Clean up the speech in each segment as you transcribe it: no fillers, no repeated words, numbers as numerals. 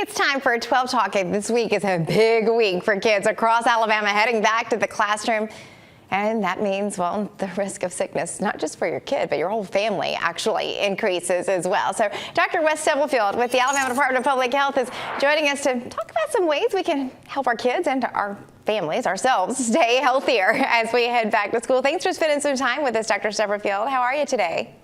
It's time for 12 Talk. This week is a big week for kids across Alabama heading back to the classroom. And that means, well, the risk of sickness, not just for your kid, but your whole family actually increases as well. So Dr. Wes Stubblefield with the Alabama Department of Public Health is joining us to talk about some ways we can help our kids and our families, ourselves, stay healthier as we head back to school. Thanks for spending some time with us, Dr. Stubblefield. How are you today?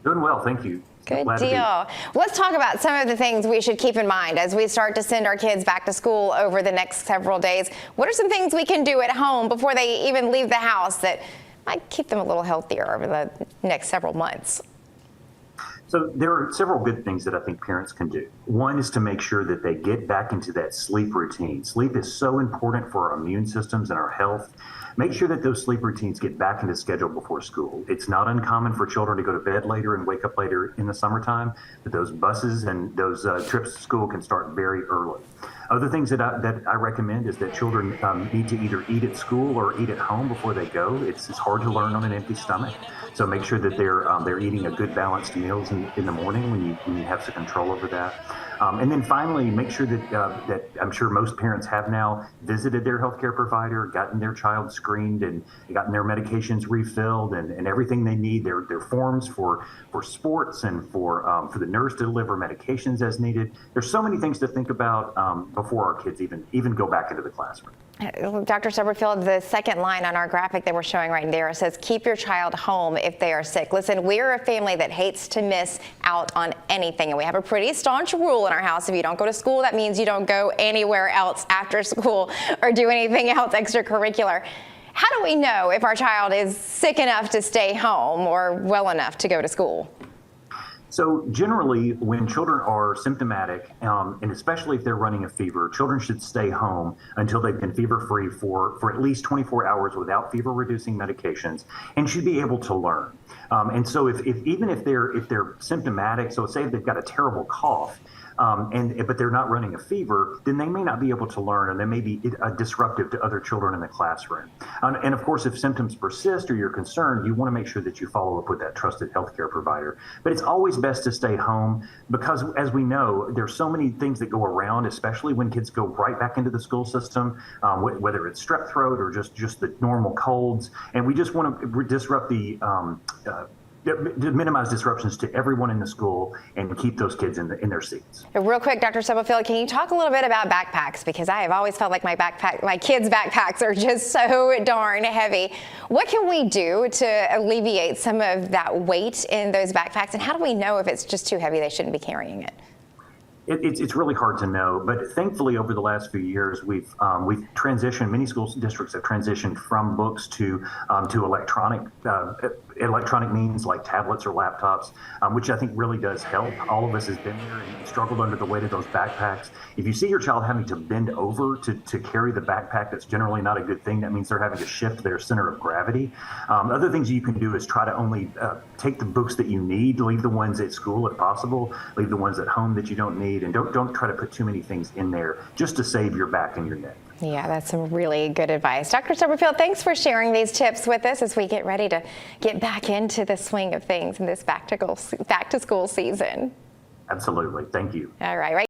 Doing well, thank you. Good deal. Let's talk about some of the things we should keep in mind as we start to send our kids back to school over the next several days. What are some things we can do at home before they even leave the house that might keep them a little healthier over the next several months? So there are several good things that I think parents can do. One is to make sure that they get back into that sleep routine. Sleep is so important for our immune systems and our health. Make sure that those sleep routines get back into schedule before school. It's not uncommon for children to go to bed later and wake up later in the summertime, but those buses and those trips to school can start very early. Other things that I recommend is that children need to either eat at school or eat at home before they go. It's hard to learn on an empty stomach, so make sure that they're eating a good balanced meals in the morning when you have some control over that. And then finally, make sure that I'm sure most parents have now visited their healthcare provider, gotten their child screened, and gotten their medications refilled, and everything they need. Their forms for sports and for the nurse to deliver medications as needed. There's so many things to think about before our kids even go back into the classroom. Dr. Stubblefield, the second line on our graphic that we're showing right there says, keep your child home if they are sick. Listen, we're a family that hates to miss out on anything, and we have a pretty staunch rule in our house. If you don't go to school, that means you don't go anywhere else after school or do anything else extracurricular. How do we know if our child is sick enough to stay home or well enough to go to school? So generally, when children are symptomatic, and especially if they're running a fever, children should stay home until they've been fever-free for at least 24 hours without fever-reducing medications, and should be able to learn. And so even if they're symptomatic, so say they've got a terrible cough, but they're not running a fever, then they may not be able to learn, and they may be disruptive to other children in the classroom. And of course, if symptoms persist or you're concerned, you want to make sure that you follow up with that trusted healthcare provider. But it's always best to stay home because, as we know, there's so many things that go around, especially when kids go right back into the school system, whether it's strep throat or just the normal colds. And we just want to disrupt to minimize disruptions to everyone in the school and keep those kids in their seats. Real quick, Dr. Stubblefield, can you talk a little bit about backpacks? Because I have always felt like my kids' backpacks are just so darn heavy. What can we do to alleviate some of that weight in those backpacks? And how do we know if it's just too heavy, they shouldn't be carrying it? It's really hard to know, but thankfully over the last few years we've transitioned. Many school districts have transitioned from books to electronic means like tablets or laptops, which I think really does help. All of us has been there and struggled under the weight of those backpacks. If you see your child having to bend over to carry the backpack, that's generally not a good thing. That means they're having to shift their center of gravity. Other things you can do is try to only take the books that you need, leave the ones at school if possible, leave the ones at home that you don't need, and don't try to put too many things in there just to save your back and your neck. Yeah, that's some really good advice. Dr. Stubblefield, thanks for sharing these tips with us as we get ready to get back into the swing of things in this back to school season. Absolutely. Thank you. All right.